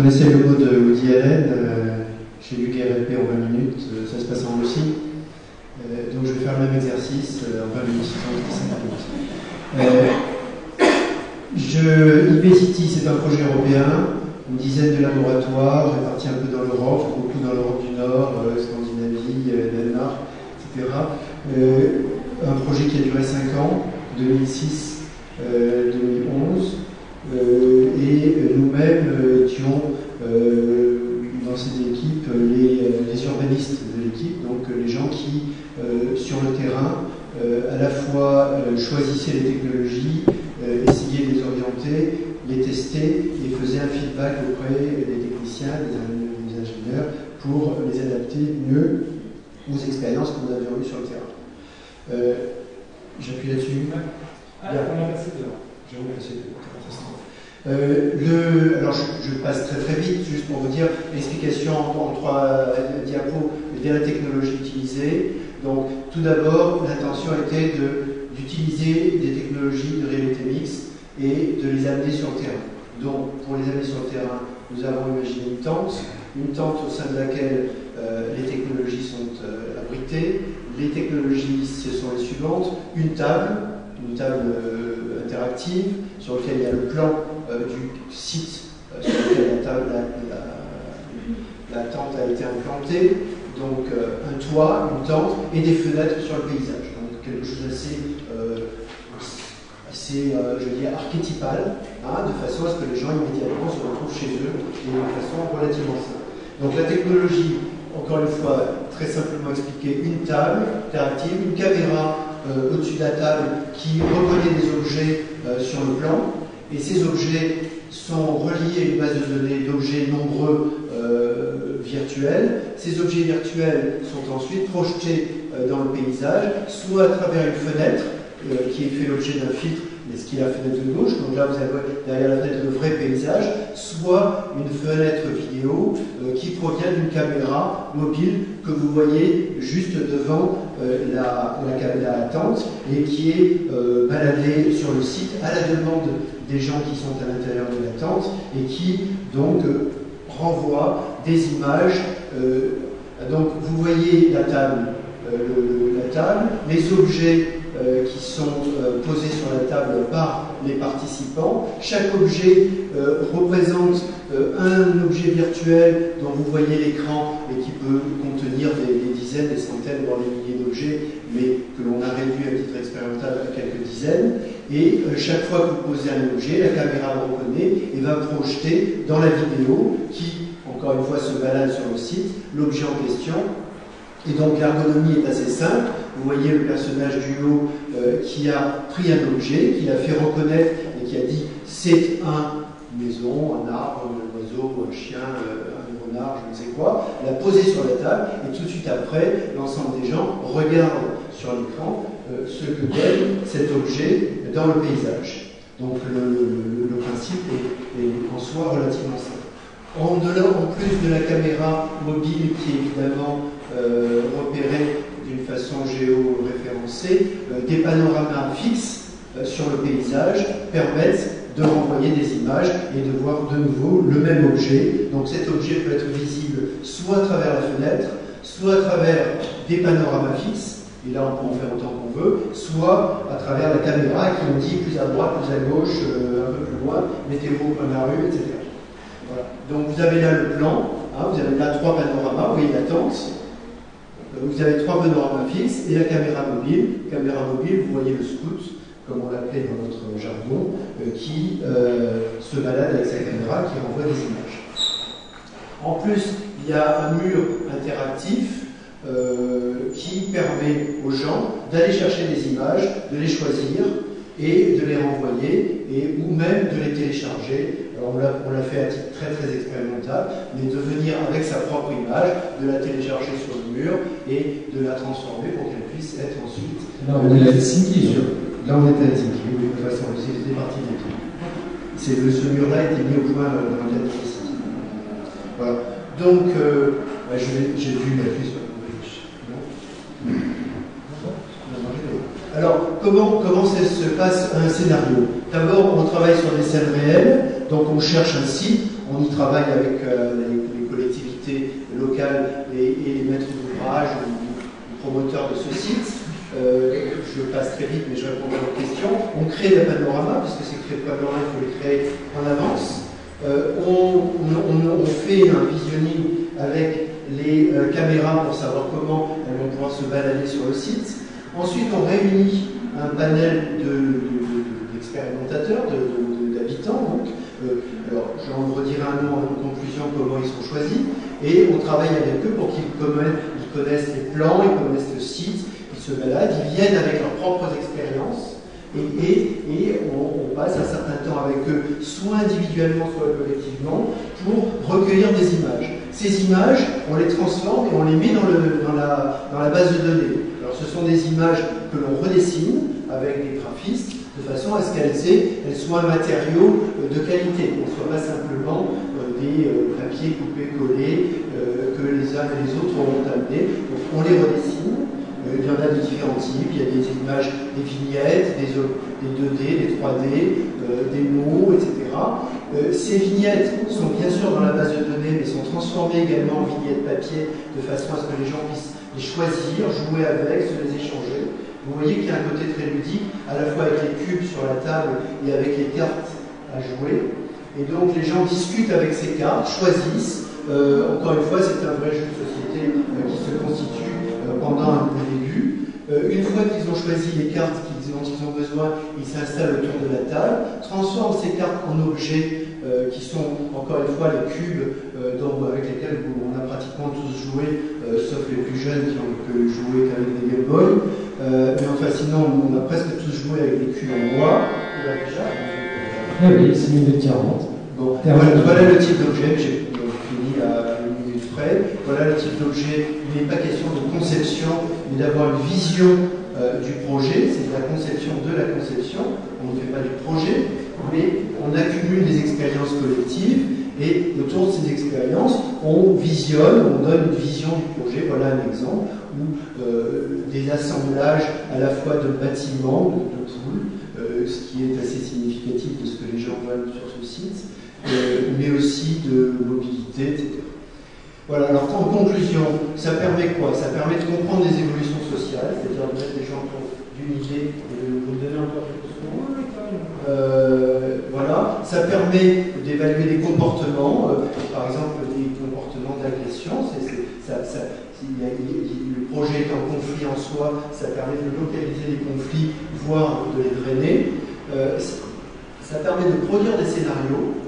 connaissez le mot de Woody Allen, j'ai lu GRLP en 20 minutes, ça se passe en Russie. Donc je vais faire le même exercice en 20 minutes, 35 minutes. eBayCity, c'est un projet européen, une dizaine de laboratoires répartis un peu dans l'Europe, beaucoup dans l'Europe du Nord, Scandinavie, Danemark, etc. Un projet qui a duré 5 ans, 2006-2011. Et nous-mêmes étions dans cette équipe les urbanistes de l'équipe, donc les gens qui, sur le terrain, à la fois choisissaient les technologies, essayaient de les orienter, les tester et faisaient un feedback auprès des techniciens, des ingénieurs, pour les adapter mieux aux expériences que nous avions eues sur le terrain. J'appuie là-dessus. On a passé dehors. Alors je passe très vite, juste pour vous dire l'explication en 3 diapos de la technologie utilisée. Donc tout d'abord, l'intention était d'utiliser des technologies de réalité mixte et de les amener sur le terrain. Donc pour les amener sur le terrain, nous avons imaginé une tente au sein de laquelle les technologies sont abritées. Les technologies, ce sont les suivantes: une table interactive sur laquelle il y a le plan du site sur lequel la tente a été implantée, donc un toit, une tente et des fenêtres sur le paysage. Donc quelque chose d'assez je veux dire, archétypal, de façon à ce que les gens immédiatement se retrouvent chez eux et de façon relativement simple. Donc la technologie, encore une fois, très simplement expliquée, une table interactive, une caméra au-dessus de la table qui reconnaît des objets sur le plan, et ces objets sont reliés à une base de données d'objets nombreux virtuels. Ces objets virtuels sont ensuite projetés dans le paysage, soit à travers une fenêtre qui fait l'objet d'un filtre, mais ce qui est la fenêtre de gauche, donc là vous avez derrière la fenêtre le vrai paysage, soit une fenêtre vidéo qui provient d'une caméra mobile que vous voyez juste devant la tente et qui est baladée sur le site à la demande des gens qui sont à l'intérieur de la tente et qui donc renvoie des images. Donc vous voyez la table, les objets qui sont posés sur la table par les participants. Chaque objet représente un objet virtuel dont vous voyez l'écran et qui peut contenir des dizaines, des centaines, voire des milliers d'objets, mais que l'on a réduit à titre expérimental à quelques dizaines. Et chaque fois que vous posez un objet, la caméra le reconnaît et va projeter dans la vidéo qui, encore une fois, se balade sur le site, l'objet en question. Et donc l'ergonomie est assez simple. Vous voyez le personnage du haut qui a pris un objet, qui l'a fait reconnaître et qui a dit c'est une maison, un arbre, un oiseau, un chien, un renard, je ne sais quoi, l'a posé sur la table et tout de suite après, l'ensemble des gens regardent sur l'écran ce que donne cet objet dans le paysage. Donc le principe est en soi relativement simple. En plus de la caméra mobile qui est évidemment repérée d'une façon géo-référencée, des panoramas fixes sur le paysage permettent de renvoyer des images et de voir de nouveau le même objet. Donc cet objet peut être visible soit à travers la fenêtre, soit à travers des panoramas fixes, et là on peut en faire autant qu'on veut, soit à travers la caméra qui nous dit plus à droite, plus à gauche, un peu plus loin, mettez-vous au coin de la rue, etc. Voilà. Donc vous avez là le plan, vous avez là 3 panoramas, vous voyez la tente, vous avez 3 panoramas fixes et la caméra mobile. Caméra mobile, vous voyez le scout, comme on l'appelait dans notre jargon, qui se balade avec sa caméra, qui renvoie des images. En plus, il y a un mur interactif qui permet aux gens d'aller chercher des images, de les choisir et de les renvoyer, ou même de les télécharger. Alors on l'a fait à titre très expérimental, mais de venir avec sa propre image, de la télécharger sur le mur et de la transformer pour qu'elle puisse être ensuite... Là on est à Helsinki, Là on est à Helsinki, oui, de toute façon, c'était partie de l'équipe. Ce mur-là a été mis au point dans le cadre de Helsinki. Voilà. Donc, j'ai vu la puce. Alors, comment ça se passe un scénario? D'abord, on travaille sur des scènes réelles, donc on cherche un site, on On y travaille avec les collectivités locales et les maîtres d'ouvrage ou promoteurs de ce site. Je passe très vite, mais je répondrai aux questions. On crée des panoramas, puisque ces panoramas, il faut les créer en avance. On fait un visionning avec les caméras pour savoir comment elles vont pouvoir se balader sur le site. Ensuite, on réunit un panel d'expérimentateurs, d'habitants. Alors, j'en redirai un mot en conclusion, comment ils sont choisis. Et on travaille avec eux pour qu'ils connaissent les plans, ils connaissent le site, ils se baladent, ils viennent avec leurs propres expériences. Et on passe un certain temps avec eux, soit individuellement, soit collectivement, pour recueillir des images. Ces images, on les transforme et on les met dans la base de données. Alors ce sont des images que l'on redessine avec des graphistes, de façon à ce qu'elles soient un matériau de qualité, qu'on ne soit pas simplement des papiers coupés-collés que les uns et les autres auront amenés. Donc on les redessine. Il y en a de différents types, il y a des images, des vignettes, des 2D, des 3D, des mots, etc. Ces vignettes sont bien sûr dans la base de données, mais sont transformées également en vignettes papier, de façon à ce que les gens puissent les choisir, jouer avec, se les échanger. Vous voyez qu'il y a un côté très ludique, à la fois avec les cubes sur la table et avec les cartes à jouer. Et donc les gens discutent avec ces cartes, choisissent. Encore une fois, c'est un vrai jeu de société qui se constitue pendant un début. Une fois qu'ils ont choisi les cartes dont ils ont besoin, ils s'installent autour de la table, transforment ces cartes en objets qui sont, encore une fois, les cubes avec lesquels on a pratiquement tous joué, sauf les plus jeunes qui ont pu jouer qu'avec des Game Boy. Mais enfin, sinon, on a presque tous joué avec des cubes en bois. Il a déjà. Oui, c'est 1 minute 40. Bon, voilà le type d'objet, j'ai fini à 1 minute près. Voilà le type d'objet. Il n'est pas question de conception, mais d'avoir une vision du projet, c'est la conception de la conception. On ne fait pas du projet, mais on accumule des expériences collectives et autour de ces expériences, on visionne, on donne une vision du projet. Voilà un exemple où des assemblages à la fois de bâtiments, de tools, ce qui est assez significatif de ce que les gens voient sur ce site, mais aussi de mobilité, etc. Voilà, alors en conclusion, ça permet quoi? Ça permet de comprendre les évolutions sociales, c'est-à-dire de mettre les gens autour d'une idée et de vous donner encore quelque chose. Voilà, ça permet d'évaluer des comportements, par exemple des comportements d'agression. Le projet est en conflit en soi, ça permet de localiser les conflits, voire de les drainer. Ça permet de produire des scénarios.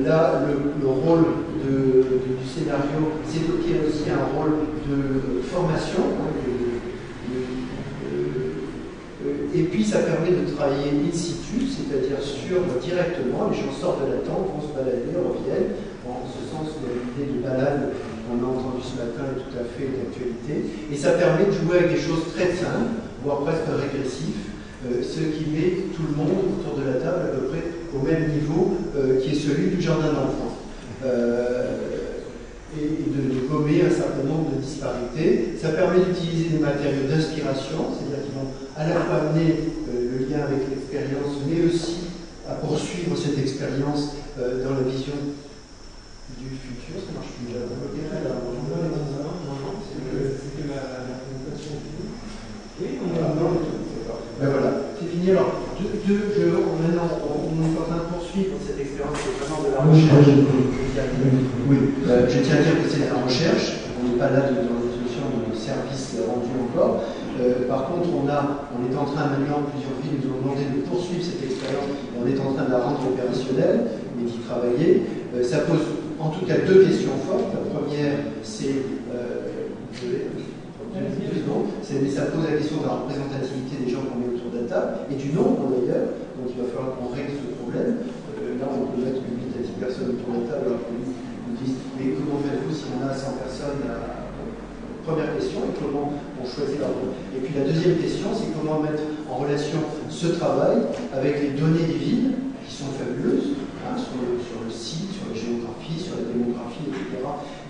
Là, le rôle du scénario, c'est qu'il y a aussi un rôle de formation. Et puis, ça permet de travailler in situ, c'est-à-dire directement, les gens sortent de la tente, vont se balader, reviennent. En ce sens, l'idée de balade qu'on a entendue ce matin est tout à fait d'actualité. Et ça permet de jouer avec des choses très simples, voire presque régressifs. Ce qui met tout le monde autour de la table à peu près au même niveau qui est celui du jardin d'enfants. Et de gommer un certain nombre de disparités. Ça permet d'utiliser des matériaux d'inspiration, c'est-à-dire qu'ils vont à la fois amener le lien avec l'expérience, mais aussi à poursuivre cette expérience dans la vision du futur. Ça marche plus là. Ben voilà, c'est fini. Alors, maintenant, on est en train de poursuivre cette expérience, c'est vraiment de la recherche. Oui, je tiens à dire que c'est de la recherche. On n'est pas là dans la solution de service rendu encore. Par contre, on est en train maintenant, plusieurs villes nous ont demandé de poursuivre cette expérience. On est en train de la rendre opérationnelle et d'y travailler. Ça pose en tout cas deux questions fortes. La première, c'est ça pose la question de la représentativité des gens qu'on met autour de la table et du nombre d'ailleurs. Donc il va falloir qu'on règle ce problème. Là, on peut mettre 8 à 10 personnes autour de la table alors qu'ils nous disent mais comment faites-vous si on a 100 personnes Première question, et comment on choisit leur rôle. Et puis la deuxième question, c'est comment mettre en relation ce travail avec les données des villes qui sont fabuleuses, sur le site, sur la géographie, sur la démographie, etc.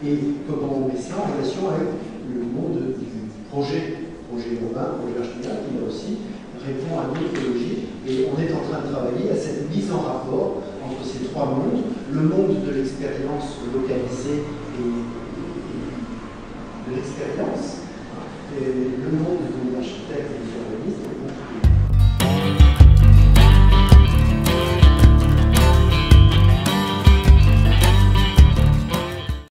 Et comment on met ça en relation avec le monde du projet urbain, projet architectural, qui là aussi répond à notre logique. Et on est en train de travailler à cette mise en rapport entre ces trois trois mondes. Le monde de l'expérience localisée et de l'expérience, et le monde de l'architecte et de l'urbanisme,